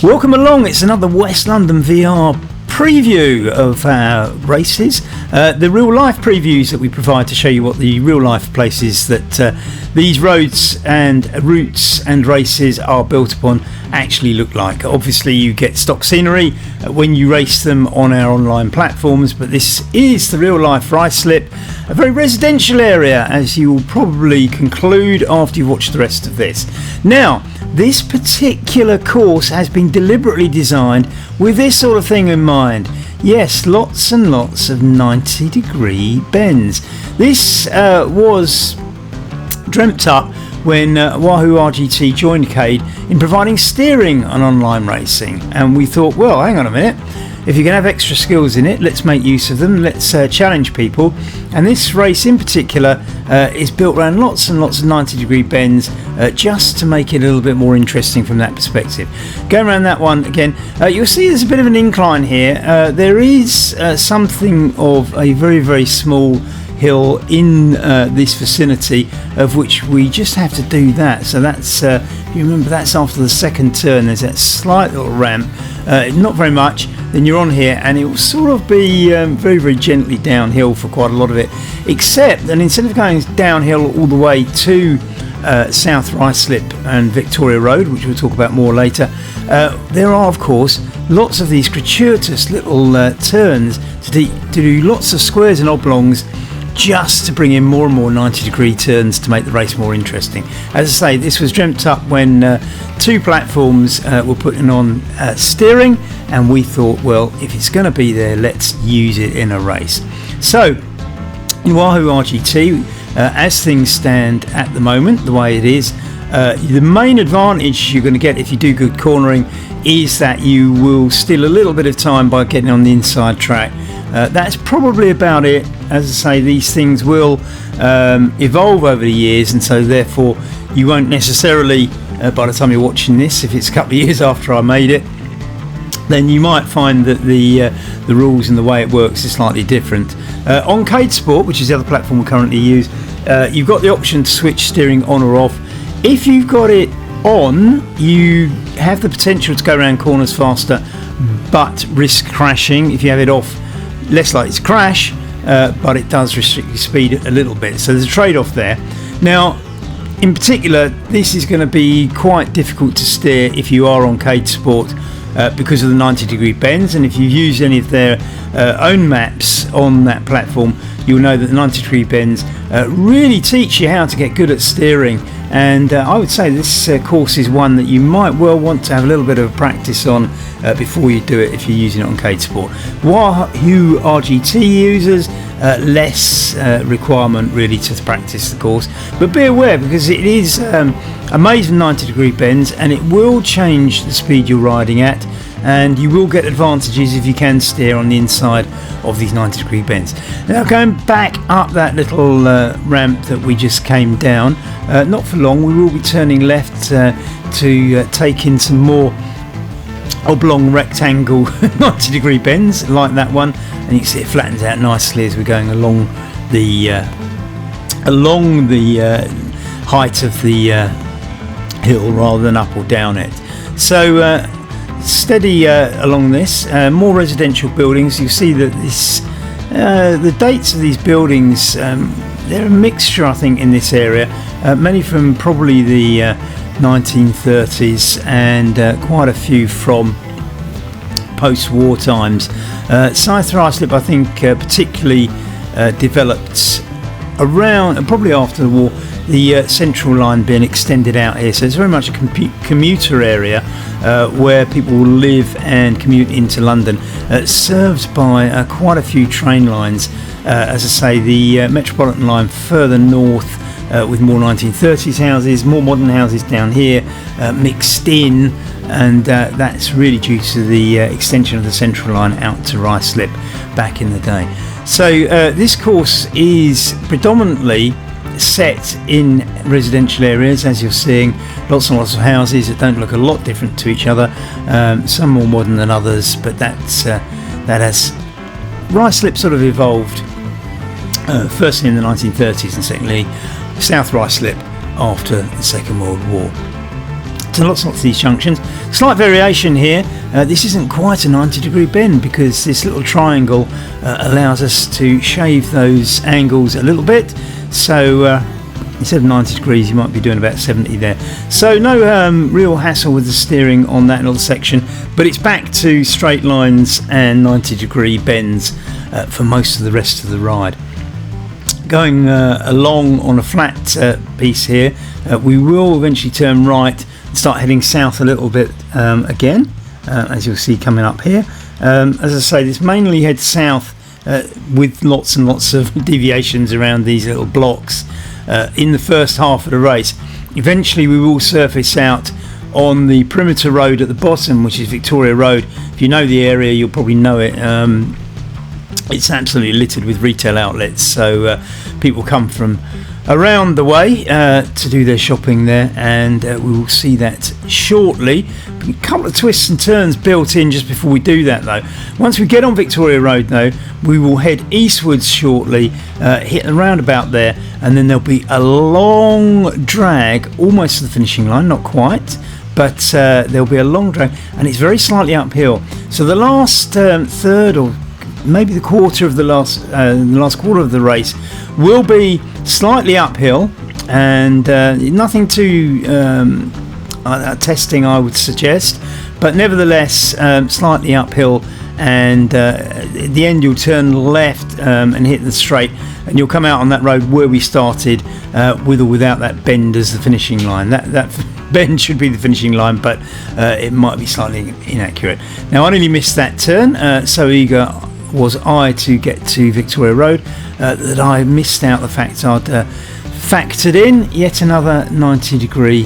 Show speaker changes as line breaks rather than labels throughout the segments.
Welcome along, it's another West London VR preview of our races, the real life previews that we provide to show you what the real life places that these roads and routes and races are built upon actually look like. Obviously you get stock scenery when you race them on our online platforms, but this is the real life Ruislip, a very residential area, as you will probably conclude after you watch the rest of this. Now, this particular course has been deliberately designed with this sort of thing in mind. Yes, lots and lots of 90-degree bends. This was dreamt up when Wahoo RGT joined Cade in providing steering on online racing, and we thought, well, hang on a minute, if you can have extra skills in it, let's make use of them, let's challenge people. And this race in particular is built around lots and lots of 90-degree bends, just to make it a little bit more interesting from that perspective. Going around that one again, you'll see there's a bit of an incline here. There is something of a very, very small hill in this vicinity, of which we just have to do that. So that's, if you remember, that's after the second turn. There's that slight little ramp, not very much. Then you're on here, and it will sort of be very, very gently downhill for quite a lot of it, except that instead of going downhill all the way to South Ruislip and Victoria Road, which we'll talk about more later, there are, of course, lots of these gratuitous little turns to do lots of squares and oblongs, just to bring in more and more 90-degree turns to make the race more interesting. As I say, this was dreamt up when two platforms were putting on steering, and we thought, well, if it's going to be there, let's use it in a race. So, in Wahoo RGT, as things stand at the moment, the way it is, the main advantage you're going to get if you do good cornering is that you will steal a little bit of time by getting on the inside track. That's probably about it. As I say, these things will evolve over the years, and so therefore you won't necessarily, by the time you're watching this, if it's a couple of years after I made it, then you might find that the rules and the way it works is slightly different. On Cade Sport, which is the other platform we currently use, you've got the option to switch steering on or off. If you've got it on, you have the potential to go around corners faster, but risk crashing. If you have it off, less likely to crash, but it does restrict your speed a little bit. So there's a trade-off there. Now, in particular, this is going to be quite difficult to steer if you are on Cade Sport, because of the 90-degree bends, and if you use any of their own maps on that platform, you'll know that the 90-degree bends really teach you how to get good at steering. And I would say this course is one that you might well want to have a little bit of practice on before you do it, if you're using it on Cade Sport. Wahoo RGT users, less requirement really to practice the course, but be aware, because it is amazing 90-degree bends, and it will change the speed you're riding at, and you will get advantages if you can steer on the inside of these 90-degree bends. Now, going back up that little ramp that we just came down, not for long, we will be turning left to take in some more oblong rectangle 90-degree bends like that one, and you can see it flattens out nicely as we're going along the height of the hill rather than up or down it. So steady along this, more residential buildings. You see that this the dates of these buildings, they're a mixture, I think, in this area, many from probably the 1930s, and quite a few from post-war times. Soth Ruislip, I think, particularly developed around, probably after the war, the central line being extended out here. So it's very much a commuter area where people will live and commute into London, served by quite a few train lines. As I say, the Metropolitan line further north, with more 1930s houses, more modern houses down here, mixed in, and that's really due to the extension of the central line out to Ruislip back in the day. So this course is predominantly set in residential areas, as you're seeing, lots and lots of houses that don't look a lot different to each other, some more modern than others, but that has Ruislip sort of evolved, firstly in the 1930s, and secondly South Ruislip after the Second World War. So lots of these junctions. Slight variation here. This isn't quite a 90-degree bend because this little triangle allows us to shave those angles a little bit. So instead of 90 degrees, you might be doing about 70 there. So no real hassle with the steering on that little section, but it's back to straight lines and 90-degree bends for most of the rest of the ride. Going along on a flat piece here, we will eventually turn right and start heading south a little bit again, as you'll see coming up here. As I say, this mainly heads south with lots and lots of deviations around these little blocks in the first half of the race. Eventually we will surface out on the perimeter road at the bottom, which is Victoria Road. If you know the area, you'll probably know it. It's absolutely littered with retail outlets, so people come from around the way to do their shopping there, and we will see that shortly. A couple of twists and turns built in just before we do that though. Once we get on Victoria Road though, we will head eastwards shortly, hit the roundabout there, and then there'll be a long drag almost to the finishing line, not quite, but there'll be a long drag, and it's very slightly uphill. So the last third, or maybe the quarter of the last quarter of the race, will be slightly uphill, and nothing too testing, I would suggest, but nevertheless slightly uphill. And at the end, you'll turn left and hit the straight, and you'll come out on that road where we started, with or without that bend as the finishing line. That bend should be the finishing line, but it might be slightly inaccurate. Now, I nearly missed that turn, so eager was I to get to Victoria Road that I missed out the fact I'd factored in yet another 90-degree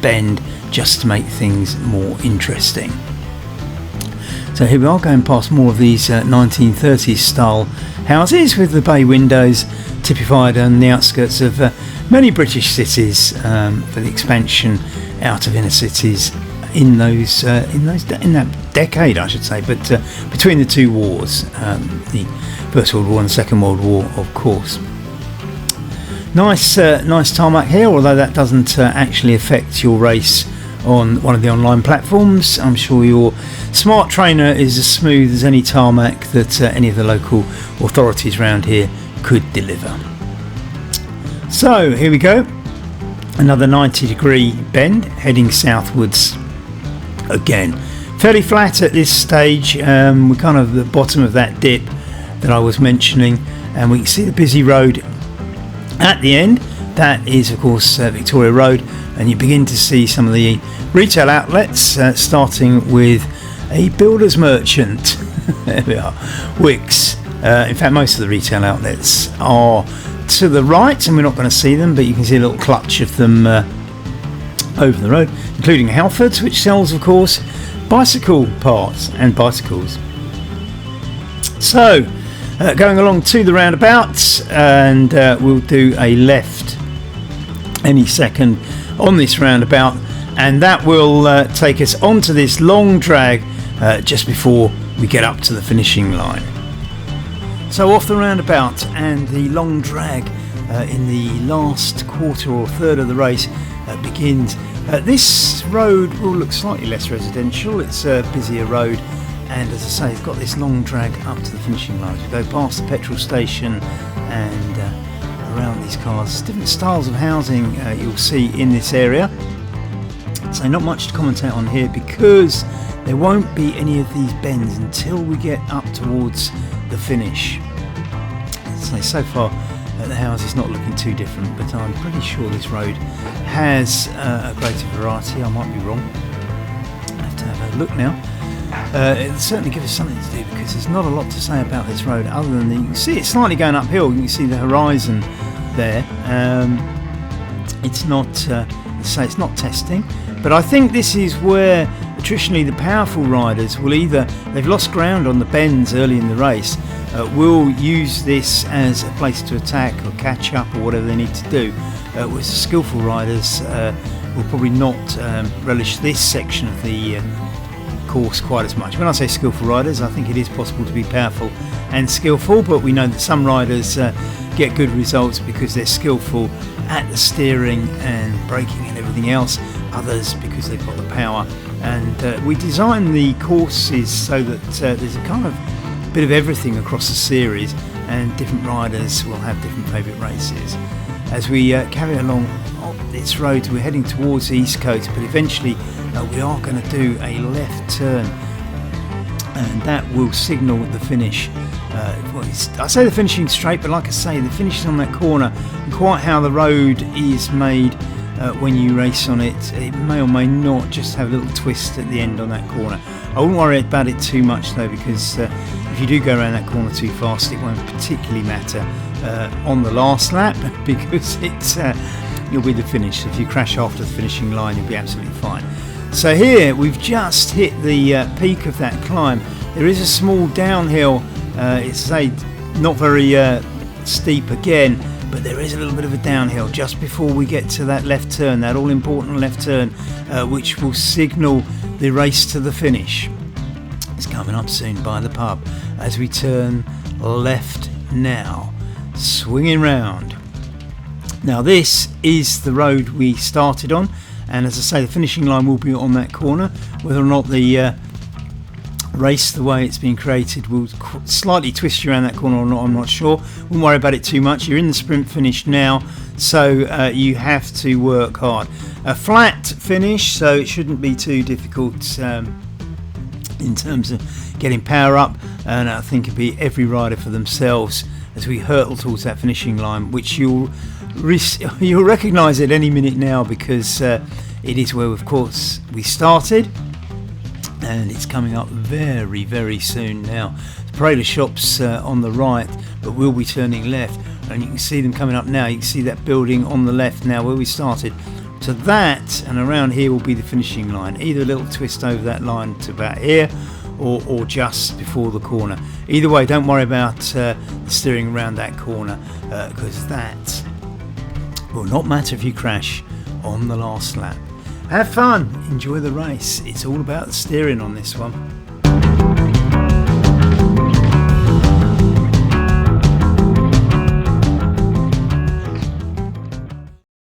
bend just to make things more interesting. So here we are, going past more of these 1930s style houses with the bay windows, typified on the outskirts of many British cities for the expansion out of inner cities in that decade, I should say, but between the two wars, the First World War and the Second World War, of course. Nice tarmac here, although that doesn't actually affect your race on one of the online platforms. I'm sure your smart trainer is as smooth as any tarmac that any of the local authorities around here could deliver. So here we go, another 90-degree bend heading southwards again. Fairly flat at this stage. We're kind of at the bottom of that dip that I was mentioning, and we can see the busy road at the end. That is of course Victoria Road, and you begin to see some of the retail outlets, starting with a builder's merchant. There we are, Wickes. In fact, most of the retail outlets are to the right, and we're not going to see them, but you can see a little clutch of them over the road, including Halfords, which sells, of course, bicycle parts and bicycles. So going along to the roundabout, and we'll do a left any second on this roundabout, and that will take us onto this long drag just before we get up to the finishing line. So off the roundabout and the long drag in the last quarter or third of the race begins. This road will look slightly less residential. It's a busier road, and as I say, it's got this long drag up to the finishing line. We go past the petrol station and around these cars. Different styles of housing you'll see in this area. So not much to commentate on here because there won't be any of these bends until we get up towards the finish. So far the house is not looking too different, but I'm pretty sure this road has a greater variety. I might be wrong. I have to have a look now. It'll certainly give us something to do because there's not a lot to say about this road other than you can see it's slightly going uphill. You can see the horizon there. It's not it's not testing, but I think this is where traditionally the powerful riders will either, they've lost ground on the bends early in the race, will use this as a place to attack or catch up or whatever they need to do, whereas the skillful riders will probably not relish this section of the course quite as much. When I say skillful riders, I think it is possible to be powerful and skillful, but we know that some riders get good results because they're skillful at the steering and braking and everything else, others because they've got the power and we designed the courses so that there's a kind of bit of everything across the series, and different riders will have different favourite races. As we carry along this road, we're heading towards the East Coast, but eventually we are going to do a left turn, and that will signal the finish. I say the finishing straight, but like I say, the finish is on that corner, and quite how the road is made when you race on it, it may or may not just have a little twist at the end on that corner. I wouldn't worry about it too much though, because if you do go around that corner too fast, it won't particularly matter on the last lap, because you'll be the finish. So if you crash after the finishing line, you'll be absolutely fine. So here we've just hit the peak of that climb. There is a small downhill. It's not very steep again, but there is a little bit of a downhill just before we get to that left turn, that all important left turn, which will signal the race to the finish. It's coming up soon by the pub as we turn left now, swinging round. Now this is the road we started on, and as I say, the finishing line will be on that corner. Whether or not the race, the way it's been created, will slightly twist you around that corner or not, I'm not sure. Wouldn't worry about it too much. You're in the sprint finish now, so you have to work hard. A flat finish, so it shouldn't be too difficult in terms of getting power up, and I think it'd be every rider for themselves as we hurtle towards that finishing line, which you'll recognise at any minute now, because it is where, of course, we started. And it's coming up very, very soon now. The parade of shops on the right, but we'll be turning left, and you can see them coming up now. You can see that building on the left now where we started. So that, and around here will be the finishing line. Either a little twist over that line to about here, or just before the corner. Either way, don't worry about the steering around that corner, because that will not matter if you crash on the last lap. Have fun, enjoy the race. It's all about the steering on this one.